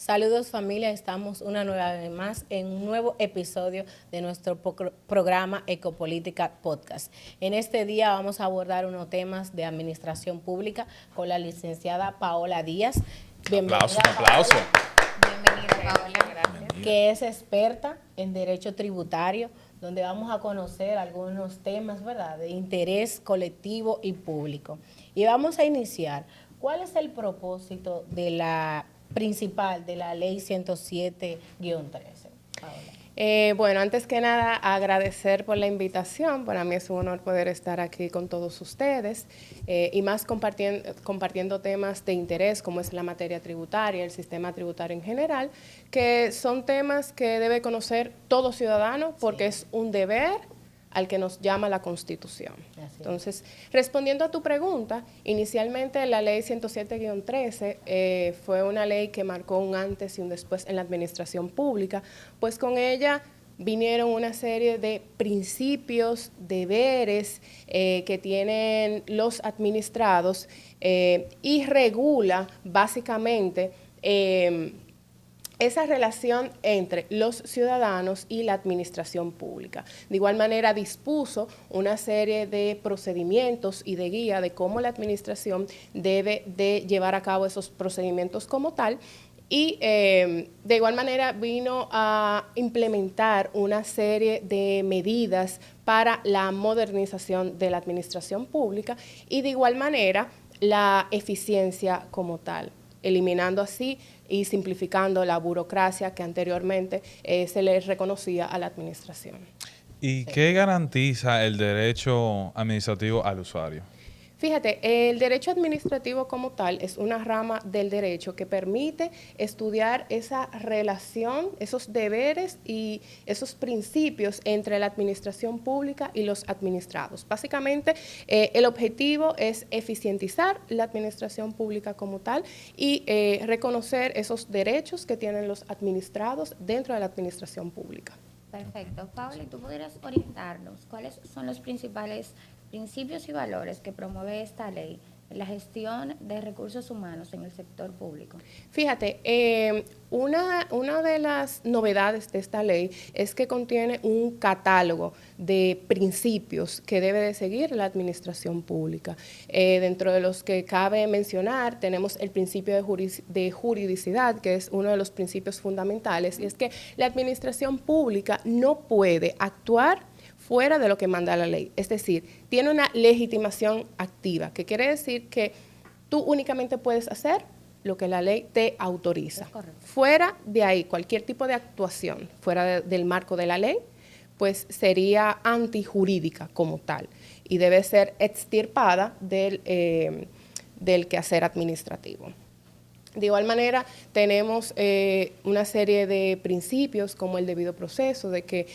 Saludos familia, estamos una nueva vez más en un nuevo episodio de nuestro programa Ecopolítica Podcast. En este día vamos a abordar unos temas de administración pública con la licenciada Paola Díaz. Bienvenida, aplauso. Bienvenida Paola, gracias. Que es experta en derecho tributario, donde vamos a conocer algunos temas, ¿verdad?, de interés colectivo y público. Y vamos a iniciar. ¿Cuál es el propósito de la principal de la ley 107-13, Paola? Bueno, antes que nada, agradecer por la invitación. Para mí es un honor poder estar aquí con todos ustedes y más compartiendo temas de interés como es la materia tributaria, el sistema tributario en general, que son temas que debe conocer todo ciudadano porque es un deber al que nos llama la Constitución. Entonces, respondiendo a tu pregunta, inicialmente la ley 107-13 fue una ley que marcó un antes y un después en la administración pública, pues con ella vinieron una serie de principios, deberes que tienen los administrados y regula básicamente esa relación entre los ciudadanos y la administración pública. De igual manera, dispuso una serie de procedimientos y de guía de cómo la administración debe de llevar a cabo esos procedimientos como tal, y de igual manera vino a implementar una serie de medidas para la modernización de la administración pública y de igual manera la eficiencia como tal, eliminando así y simplificando la burocracia que anteriormente se le reconocía a la administración. ¿Y qué garantiza el derecho administrativo al usuario? Fíjate, el derecho administrativo como tal es una rama del derecho que permite estudiar esa relación, esos deberes y esos principios entre la administración pública y los administrados. Básicamente, el objetivo es eficientizar la administración pública como tal y reconocer esos derechos que tienen los administrados dentro de la administración pública. Perfecto. Paula, ¿y tú pudieras orientarnos cuáles son los principales principios y valores que promueve esta ley en la gestión de recursos humanos en el sector público? Fíjate, una de las novedades de esta ley es que contiene un catálogo de principios que debe de seguir la administración pública. Dentro de los que cabe mencionar, tenemos el principio de juridicidad, que es uno de los principios fundamentales, y es que la administración pública no puede actuar fuera de lo que manda la ley. Es decir, tiene una legitimación activa, que quiere decir que tú únicamente puedes hacer lo que la ley te autoriza. Fuera de ahí, cualquier tipo de actuación fuera del marco de la ley, pues sería antijurídica como tal y debe ser extirpada del quehacer administrativo. De igual manera, tenemos una serie de principios como el debido proceso, de que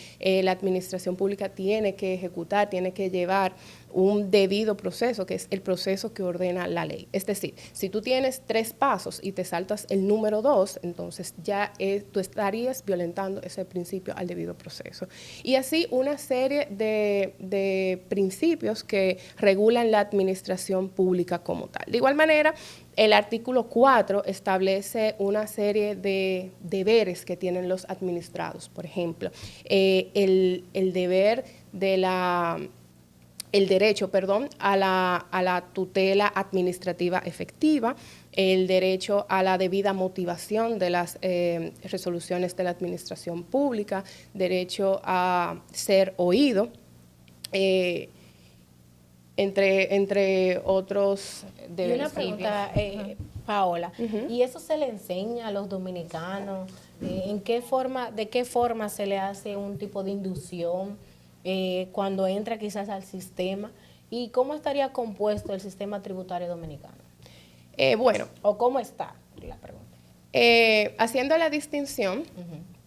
la administración pública tiene que ejecutar, tiene que llevar un debido proceso, que es el proceso que ordena la ley. Es decir, si tú tienes 3 pasos y te saltas el número 2, entonces ya tú estarías violentando ese principio al debido proceso. Y así una serie de principios que regulan la administración pública como tal. De igual manera, el artículo 4 establece una serie de deberes que tienen los administrados. Por ejemplo, el derecho a la tutela administrativa efectiva, el derecho a la debida motivación de las resoluciones de la administración pública, derecho a ser oído, entre otros deberes. Y una pregunta, Paola, ¿y eso se le enseña a los dominicanos? ¿De qué forma se le hace un tipo de inducción cuando entra quizás al sistema? ¿Y cómo estaría compuesto el sistema tributario dominicano? ¿O cómo está? La pregunta. Haciendo la distinción,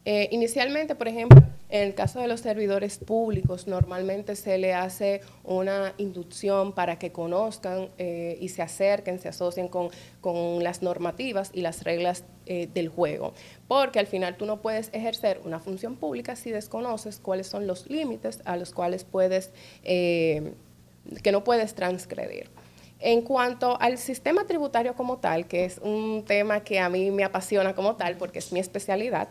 inicialmente, por ejemplo, en el caso de los servidores públicos, normalmente se le hace una inducción para que conozcan y se acerquen, se asocien con las normativas y las reglas del juego. Porque al final tú no puedes ejercer una función pública si desconoces cuáles son los límites a los cuales que no puedes transgredir. En cuanto al sistema tributario como tal, que es un tema que a mí me apasiona como tal porque es mi especialidad,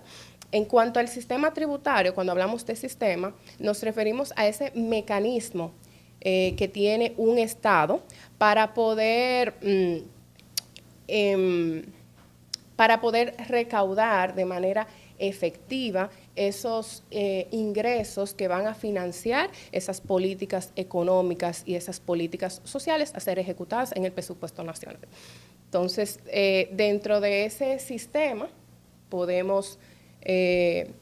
en cuanto al sistema tributario, cuando hablamos de sistema, nos referimos a ese mecanismo que tiene un Estado para poder recaudar de manera efectiva esos ingresos que van a financiar esas políticas económicas y esas políticas sociales a ser ejecutadas en el presupuesto nacional. Entonces, dentro de ese sistema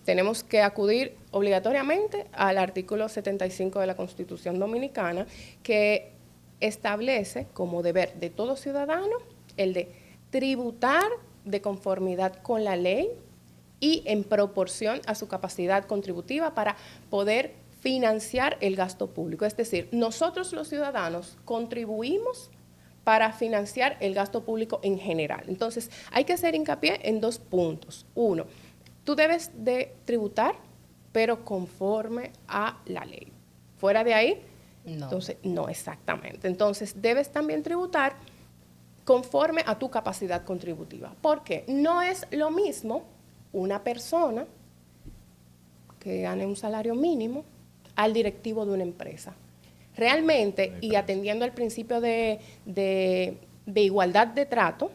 tenemos que acudir obligatoriamente al artículo 75 de la Constitución Dominicana, que establece como deber de todo ciudadano el de tributar de conformidad con la ley y en proporción a su capacidad contributiva para poder financiar el gasto público. Es decir, nosotros los ciudadanos contribuimos para financiar el gasto público en general. Entonces, hay que hacer hincapié en 2 puntos. Uno, tú debes de tributar, pero conforme a la ley. Fuera de ahí, no. Entonces, no exactamente. Entonces, debes también tributar conforme a tu capacidad contributiva. ¿Por qué? No es lo mismo una persona que gane un salario mínimo al directivo de una empresa. Realmente, y atendiendo al principio de igualdad de trato,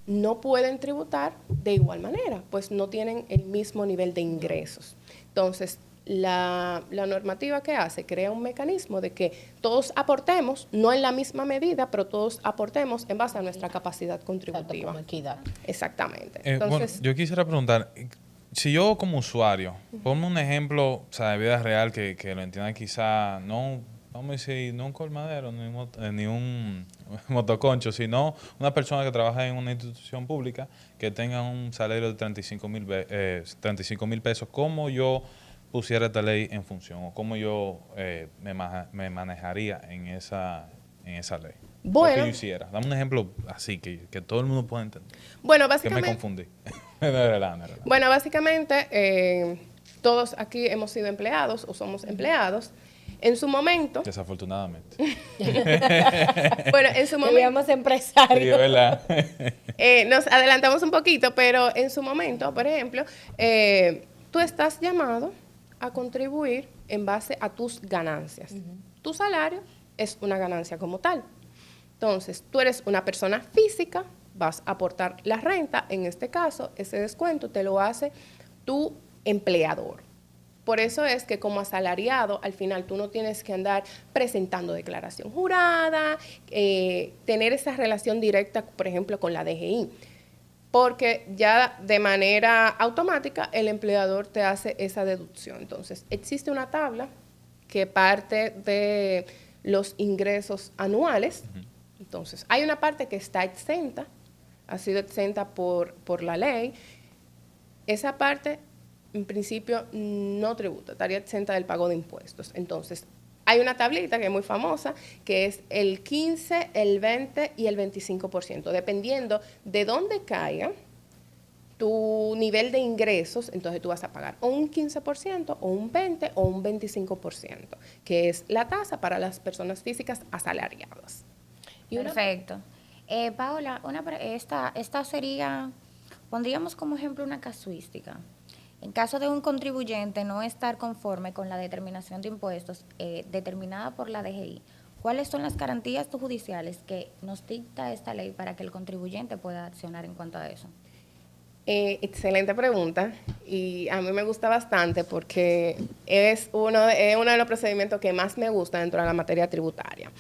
no pueden tributar de igual manera, pues no tienen el mismo nivel de ingresos. Entonces, la normativa que hace crea un mecanismo de que todos aportemos, no en la misma medida, pero todos aportemos en base a nuestra capacidad contributiva. Como equidad. Exactamente. Entonces, bueno, yo quisiera preguntar, si yo como usuario, ponme un ejemplo, o sea, de vida real que lo entienda quizá, no, vamos a decir, no un colmadero ni un motoconcho, sino una persona que trabaja en una institución pública que tenga un salario de 35,000 pesos. ¿Cómo yo pusiera esta ley en función o cómo yo me manejaría en esa ley? Bueno, ¿qué yo hiciera? Dame un ejemplo así que todo el mundo pueda entender. Bueno, básicamente... Que me confundí. No era verdad. Bueno, básicamente todos aquí hemos sido empleados o somos empleados. En su momento... Desafortunadamente. Bueno, en su momento... Debíamos empresarios. Sí, ¿verdad? Nos adelantamos un poquito, pero en su momento, por ejemplo, tú estás llamado a contribuir en base a tus ganancias. Tu salario es una ganancia como tal. Entonces, tú eres una persona física, vas a aportar la renta, en este caso, ese descuento te lo hace tu empleador. Por eso es que como asalariado, al final tú no tienes que andar presentando declaración jurada, tener esa relación directa, por ejemplo, con la DGI. Porque ya de manera automática el empleador te hace esa deducción. Entonces, existe una tabla que parte de los ingresos anuales. Entonces, hay una parte que está exenta, ha sido exenta por la ley. Esa parte, en principio, no tributa, estaría exenta del pago de impuestos. Entonces, hay una tablita que es muy famosa, que es el 15, el 20 y el 25%. Dependiendo de dónde caiga tu nivel de ingresos, entonces tú vas a pagar o un 15%, o un 20% o un 25%, que es la tasa para las personas físicas asalariadas. Perfecto. Paola, esta sería, pondríamos como ejemplo una casuística. En caso de un contribuyente no estar conforme con la determinación de impuestos determinada por la DGI, ¿cuáles son las garantías judiciales que nos dicta esta ley para que el contribuyente pueda accionar en cuanto a eso? Excelente pregunta, y a mí me gusta bastante porque es uno de los procedimientos que más me gusta dentro de la materia tributaria.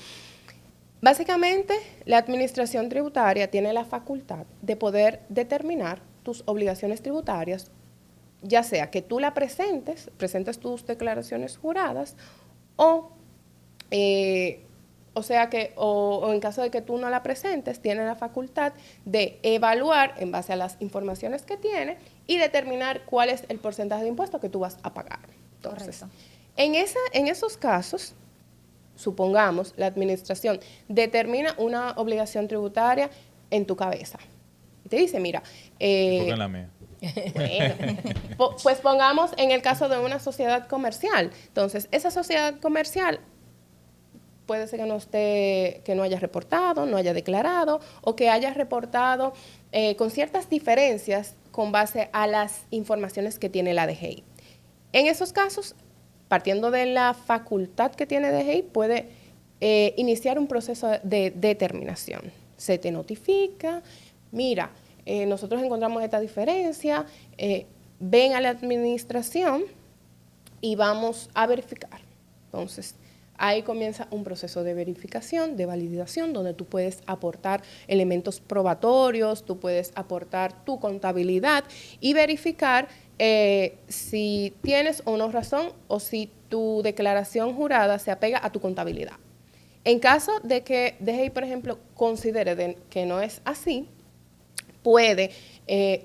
Básicamente, la administración tributaria tiene la facultad de poder determinar tus obligaciones tributarias, ya sea que tú la presentes tus declaraciones juradas, o en caso de que tú no la presentes, tiene la facultad de evaluar en base a las informaciones que tiene y determinar cuál es el porcentaje de impuestos que tú vas a pagar. Entonces, en esos casos, supongamos, la administración determina una obligación tributaria en tu cabeza. Y te dice, mira... ¿Por qué en la mía? Bueno, pues pongamos en el caso de una sociedad comercial. Entonces, esa sociedad comercial puede ser que no haya reportado, no haya declarado, o que haya reportado con ciertas diferencias con base a las informaciones que tiene la DGI. En esos casos, partiendo de la facultad que tiene DGI, puede iniciar un proceso de determinación. Se te notifica, mira, nosotros encontramos esta diferencia, ven a la administración y vamos a verificar. Entonces, ahí comienza un proceso de verificación, de validación, donde tú puedes aportar elementos probatorios, tú puedes aportar tu contabilidad y verificar si tienes o no razón o si tu declaración jurada se apega a tu contabilidad. En caso de que DGI, por ejemplo, considere que no es así, puede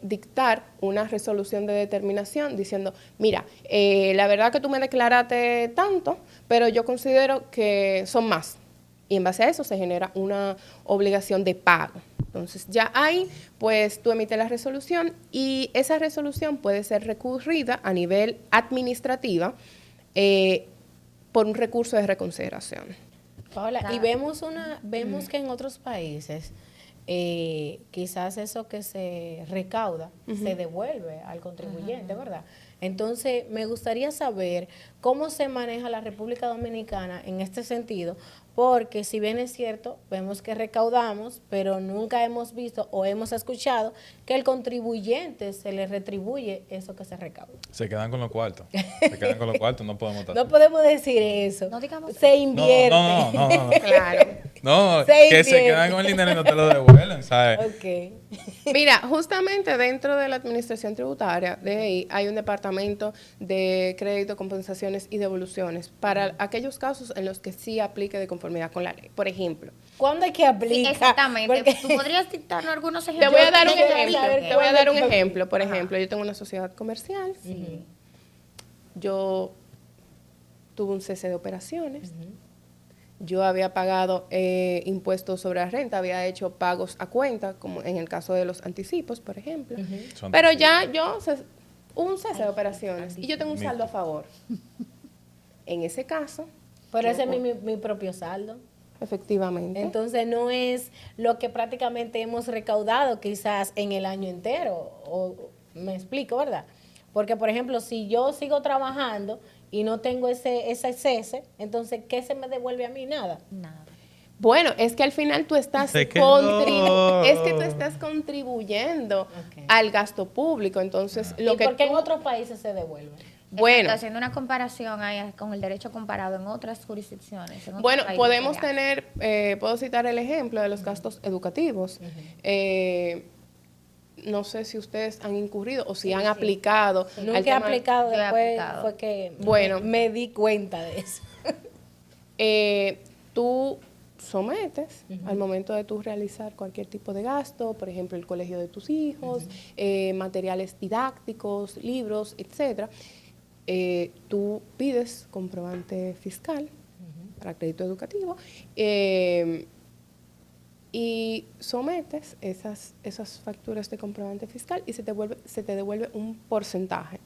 dictar una resolución de determinación diciendo, mira, la verdad que tú me declaraste tanto, pero yo considero que son más. Y en base a eso se genera una obligación de pago. Entonces, ya ahí, pues tú emites la resolución y esa resolución puede ser recurrida a nivel administrativa por un recurso de reconsideración. Paola, y vemos que en otros países quizás eso que se recauda se devuelve al contribuyente, ¿verdad? Entonces, me gustaría saber cómo se maneja la República Dominicana en este sentido, porque si bien es cierto, vemos que recaudamos, pero nunca hemos visto o hemos escuchado que el contribuyente se le retribuye eso que se recauda. Se quedan con los cuartos. Se quedan con los cuartos, no podemos estar. No podemos decir eso. No digamos se invierte. No. Claro. No, Se que invierte. se quedan con el dinero y no te lo devuelven, ¿sabes? Ok. Mira, justamente dentro de la administración tributaria, de ahí hay un departamento de crédito, compensaciones y devoluciones para aquellos casos en los que sí aplique de conformidad con la ley. Por ejemplo, ¿Cuándo hay que aplicar? Sí, exactamente. Porque- ¿Tú podrías dictarnos algunos te ejemplos? voy a dar un Yo quiero ejemplo. saber Te voy a dar un cuándo- ejemplo. Por ejemplo, yo tengo una sociedad comercial. Yo tuve un cese de operaciones. Yo había pagado impuestos sobre la renta, había hecho pagos a cuenta, como en el caso de los anticipos, por ejemplo. Son Pero anticipos. ya un cese de operaciones y yo tengo un saldo a favor. En ese caso, Pero ese es mi propio saldo. efectivamente. Entonces no es lo que prácticamente hemos recaudado quizás en el año entero. O me explico, ¿verdad? Porque, por ejemplo, si yo sigo trabajando y no tengo ese cese, entonces, ¿qué se me devuelve a mí? Nada. Nada. Bueno, es que al final tú estás Se quedó. contribuyendo Ok. al gasto público. Entonces, ¿Y lo que por qué en tú- otros países se devuelve? bueno, Exacto, haciendo una comparación ahí con el derecho comparado en otras jurisdicciones. en otros bueno, países, podemos ¿verdad? tener, puedo citar el ejemplo de los gastos educativos. No sé si ustedes han incurrido o si han aplicado. al Nunca he tema- aplicado, Yo he después aplicado. fue que Bueno. me di cuenta de eso. Tú sometes al momento de tú realizar cualquier tipo de gasto, por ejemplo, el colegio de tus hijos, materiales didácticos, libros, etcétera. Tú pides comprobante fiscal para crédito educativo y sometes esas facturas de comprobante fiscal y se te devuelve un porcentaje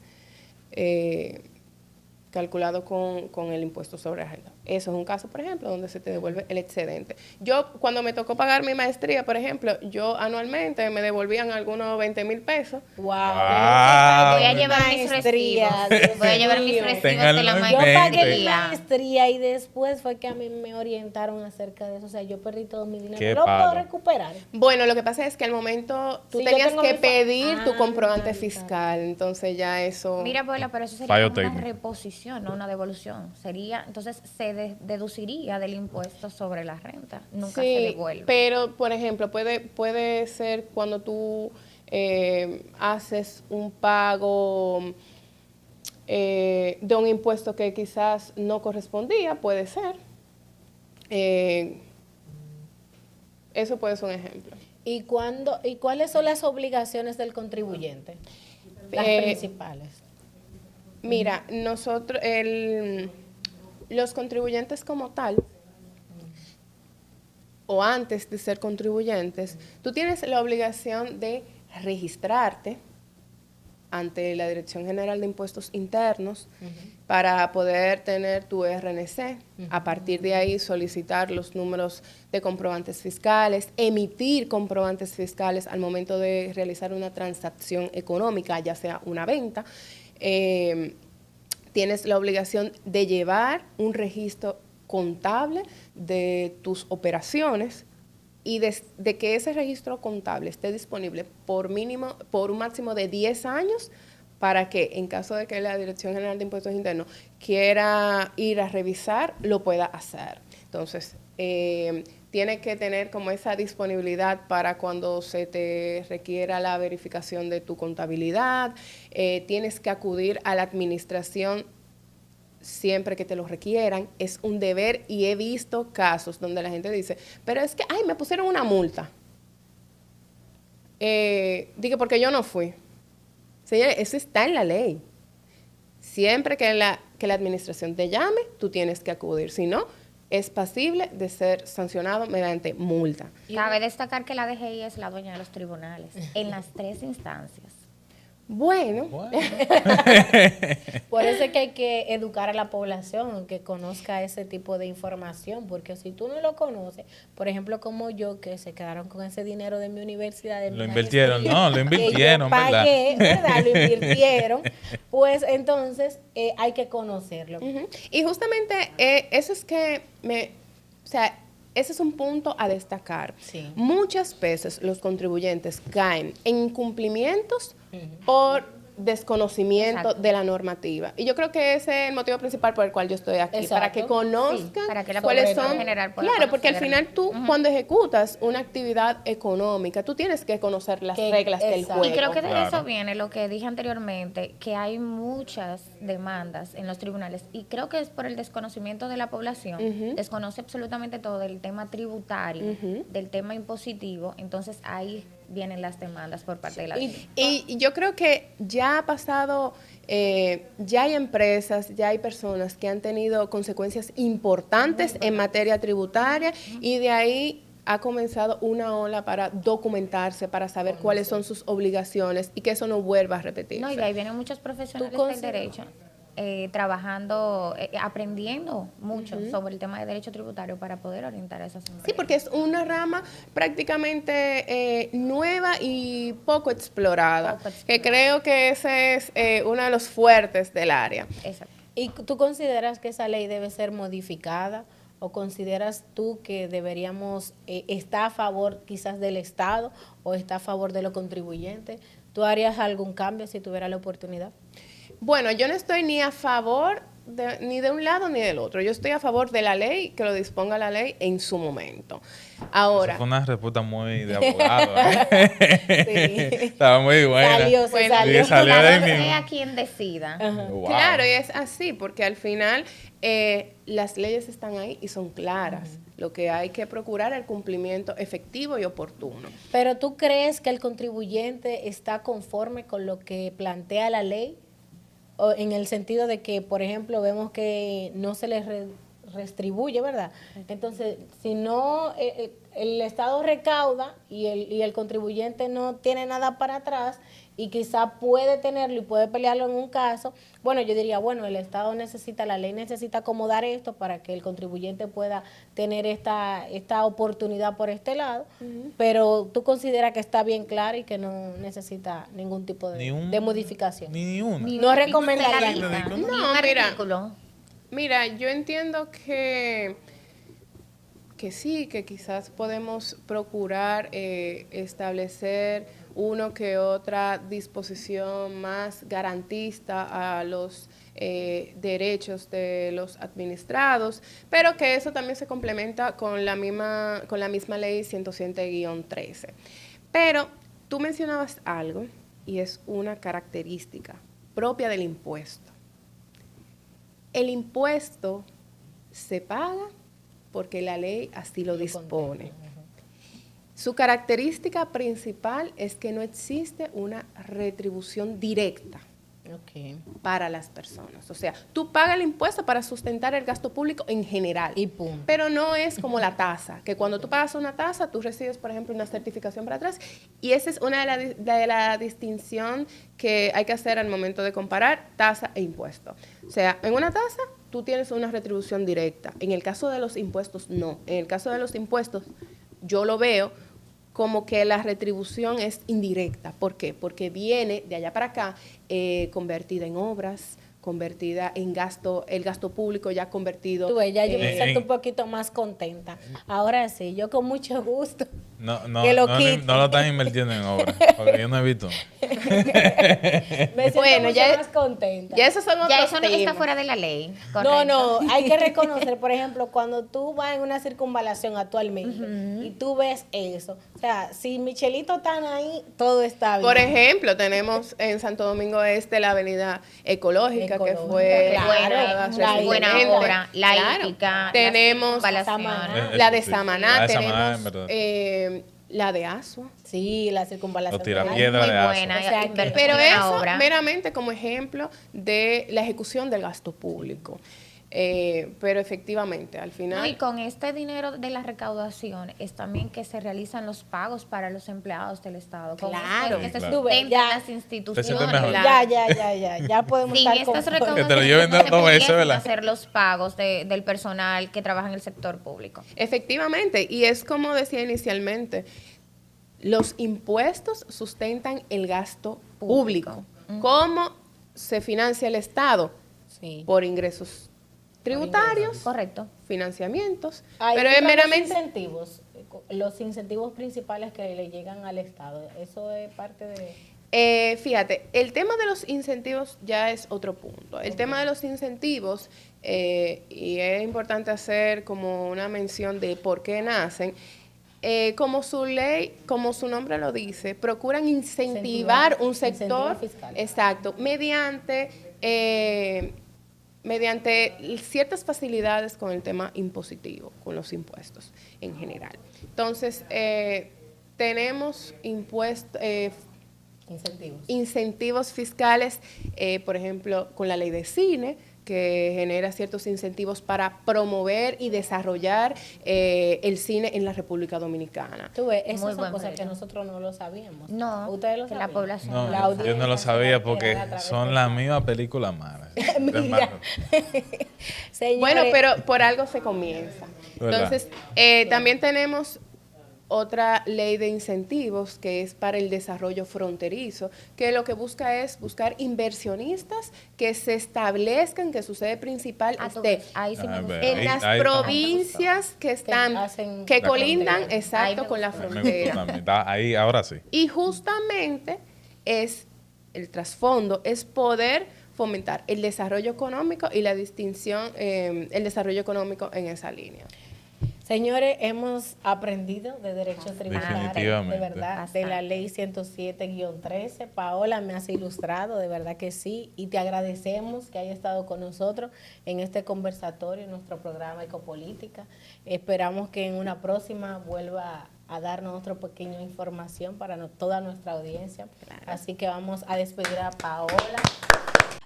calculado con el impuesto sobre la renta. Eso es un caso, por ejemplo, donde se te devuelve el excedente. Yo, cuando me tocó pagar mi maestría, por ejemplo, yo anualmente me devolvían algunos 20,000 pesos. Wow. Voy a llevar mis Maestría, recibos. Dios Voy a llevar mis mío. recibos Ténganlo de la en Yo mente. pagué mi maestría. maestría y después fue que a mí me orientaron acerca de eso. O sea, yo perdí todo mi dinero. Qué ¿Lo puedo palo. recuperar? Bueno, lo que pasa es que al momento tú Sí, yo tenías tengo que mi pedir tu Ah, comprobante claro, fiscal, entonces ya eso... Mira, Paula, pero eso sería Fallo como una técnico. reposición, no una devolución. Sería, entonces se deduciría del impuesto sobre la renta. Nunca se devuelve. pero por ejemplo, puede ser cuando tú haces un pago de un impuesto que quizás no correspondía, puede ser. Eso puede ser un ejemplo. ¿Y cuáles son las obligaciones del contribuyente? Las principales. Mira, los contribuyentes como tal, o antes de ser contribuyentes, tú tienes la obligación de registrarte ante la Dirección General de Impuestos Internos para poder tener tu RNC. A partir de ahí solicitar los números de comprobantes fiscales, emitir comprobantes fiscales al momento de realizar una transacción económica, ya sea una venta. Tienes la obligación de llevar un registro contable de tus operaciones y de que ese registro contable esté disponible por un máximo de 10 años para que en caso de que la Dirección General de Impuestos Internos quiera ir a revisar, lo pueda hacer. Entonces, tiene que tener como esa disponibilidad para cuando se te requiera la verificación de tu contabilidad. Tienes que acudir a la administración siempre que te lo requieran. Es un deber y he visto casos donde la gente dice, pero es que, ay, me pusieron una multa. Dije, porque yo no fui. Señores, eso está en la ley. Siempre que la administración te llame, tú tienes que acudir. Si no, es pasible de ser sancionado mediante multa. Cabe destacar que la DGI es la dueña de los tribunales en las 3 instancias. Bueno. Por eso es que hay que educar a la población, que conozca ese tipo de información, porque si tú no lo conoces, por ejemplo, como yo, que se quedaron con ese dinero de mi universidad, de mi Lo invirtieron, maestría, lo invirtieron, que yo pagué, ¿verdad? Lo invirtieron, pues entonces hay que conocerlo. Y justamente eso es que ese es un punto a destacar. Sí. Muchas veces los contribuyentes caen en incumplimientos por desconocimiento de la normativa. Y yo creo que ese es el motivo principal por el cual yo estoy aquí, Exacto. para que conozcan Para que la cuáles población son. general pueda Claro, porque al conocerlo. final tú, cuando ejecutas una actividad económica, tú tienes que conocer las reglas del exacto. juego. Y creo que de Claro. eso viene lo que dije anteriormente, que hay muchas demandas en los tribunales y creo que es por el desconocimiento de la población. Desconoce absolutamente todo del tema tributario, del tema impositivo, entonces ahí vienen las demandas por parte de la Y yo creo que ya ha pasado, ya hay empresas, ya hay personas que han tenido consecuencias importantes en materia tributaria y de ahí ha comenzado una ola para documentarse, para saber cuáles son sus obligaciones y que eso no vuelva a repetirse. No, y de ahí vienen muchos profesionales del derecho trabajando, aprendiendo mucho sobre el tema de derecho tributario para poder orientar a esas empresas. Sí, porque es una rama prácticamente nueva y poco explorada, que creo que ese es uno de los fuertes del área. Exacto. ¿Y tú consideras que esa ley debe ser modificada o consideras tú que deberíamos estar a favor quizás del Estado o está a favor de los contribuyentes? ¿Tú harías algún cambio si tuvieras la oportunidad? Bueno, yo no estoy ni a favor ni de un lado ni del otro. Yo estoy a favor de la ley, que lo disponga la ley en su momento. Ahora. Eso fue una respuesta muy de abogado. Sí. Estaba muy buena. Salió Sí, salió Claro, de mí. sea quien decida. Wow. Claro, y es así, porque al final las leyes están ahí y son claras. Lo que hay que procurar es el cumplimiento efectivo y oportuno. Pero ¿tú crees que el contribuyente está conforme con lo que plantea la ley? O en el sentido de que, por ejemplo, vemos que no se les restribuye, ¿verdad? Entonces, si no, el Estado recauda y el contribuyente no tiene nada para atrás y quizá puede tenerlo y puede pelearlo en un caso, bueno, yo diría, bueno, el Estado necesita, la ley necesita acomodar esto para que el contribuyente pueda tener esta oportunidad por este lado, pero tú consideras que está bien claro y que no necesita ningún tipo de modificación. Ni una. No recomendaría. No, mira, yo entiendo que sí, que quizás podemos procurar establecer uno que otra disposición más garantista a los derechos de los administrados, pero que eso también se complementa con la misma ley 107-13. Pero tú mencionabas algo y es una característica propia del impuesto. El impuesto se paga porque la ley así lo dispone. Su característica principal es que no existe una retribución directa. Ok. para las personas. O sea, tú pagas el impuesto para sustentar el gasto público en general. Y punto. Pero no es como la tasa, que cuando tú pagas una tasa, tú recibes, por ejemplo, una certificación para atrás. Y esa es una de la distinción que hay que hacer al momento de comparar tasa e impuesto. O sea, en una tasa tú tienes una retribución directa. En el caso de los impuestos, no. En el caso de los impuestos, yo lo veo como que la retribución es indirecta. ¿Por qué? Porque viene de allá para acá convertida en obras, convertida en gasto, el gasto público ya convertido. Tú ves, ya yo me siento un poquito más contenta. Ahora sí, yo con mucho gusto. No que lo quiten. no lo están invirtiendo en obras, porque yo no he visto. Me siento Bueno, mucho más contenta. Ya esos son otros Ya eso no está temas. fuera de la ley. No, correcto. no, hay que reconocer, por ejemplo, cuando tú vas en una circunvalación actualmente y tú ves eso, o sea, si Michelito están ahí, todo está bien. Por ejemplo, tenemos en Santo Domingo Este la avenida ecológica, que Ecológica, fue claro, inaugurada muy buena recientemente. obra, la hípica, Tenemos las Samaná. circunvalaciones. la de Eso sí. Samaná, La de Samaná, en tenemos verdad. la de Asua. Sí, la circunvalación. Los tirapiedras. Ay, Piedra Muy de Aso. buena, O sea, inversión Pero en la eso obra. meramente como ejemplo de la ejecución del gasto público. Pero efectivamente, al No, final... y con este dinero de la recaudación es también que se realizan los pagos para los empleados del Estado. Con Claro. esto es que se Claro. sustentan Ya. las Te instituciones. sientes mejor. Ya podemos Sin estar estas con... recaudaciones Que te lo lleven no se dos veces, pudiesen ¿verdad? hacer los pagos del personal que trabaja en el sector público. Efectivamente, y es como decía inicialmente, los impuestos sustentan el gasto público. ¿Cómo se financia el Estado? Sí. Por ingresos tributarios, Correcto. financiamientos, Ahí pero es entran meramente... los incentivos principales que le llegan al Estado. Eso es parte de... Fíjate, el tema de los incentivos ya es otro punto. El tema de los incentivos, y es importante hacer como una mención de por qué nacen, como su ley, como su nombre lo dice, procuran incentivar un sector, incentivos fiscales. exacto, mediante ciertas facilidades con el tema impositivo, con los impuestos en general. Entonces, tenemos incentivos fiscales, por ejemplo, con la ley de cine, que genera ciertos incentivos para promover y desarrollar el cine en la República Dominicana. Tú ves, esas Muy son buen cosas que proyecto. nosotros no lo sabíamos. No, Ustedes lo que la sabían. población No, no La yo audiencia no lo se sabía va a porque enterar a través son de las eso. mismas películas malas. Mira. Señores, Bueno, pero por algo se comienza. ¿Verdad? Entonces, también tenemos otra ley de incentivos que es para el desarrollo fronterizo, que lo que busca es buscar inversionistas que se establezcan, que su sede principal Ah, tú esté ves, ahí sí me Ah, gustó. ve, en ahí- las ahí- provincias que están, hacen que la colindan, frontera. Ahí exacto, me con la gustó. Me gustó frontera. también. Está ahí, ahora sí. Y justamente es el trasfondo, es poder fomentar el desarrollo económico y la distinción, el desarrollo económico en esa línea. señores, hemos aprendido de derecho tributario, Definitivamente. de verdad, de la ley 107-13. Paola me has ilustrado, de verdad que sí, y te agradecemos que haya estado con nosotros en este conversatorio, en nuestro programa Ecopolítica. Esperamos que en una próxima vuelva a darnos otra pequeña información para toda nuestra audiencia. Así que vamos a despedir a Paola.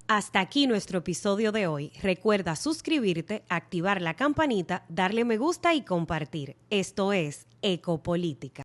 Hasta aquí nuestro episodio de hoy. Recuerda suscribirte, activar la campanita, darle me gusta y compartir. Esto es Ecopolítica.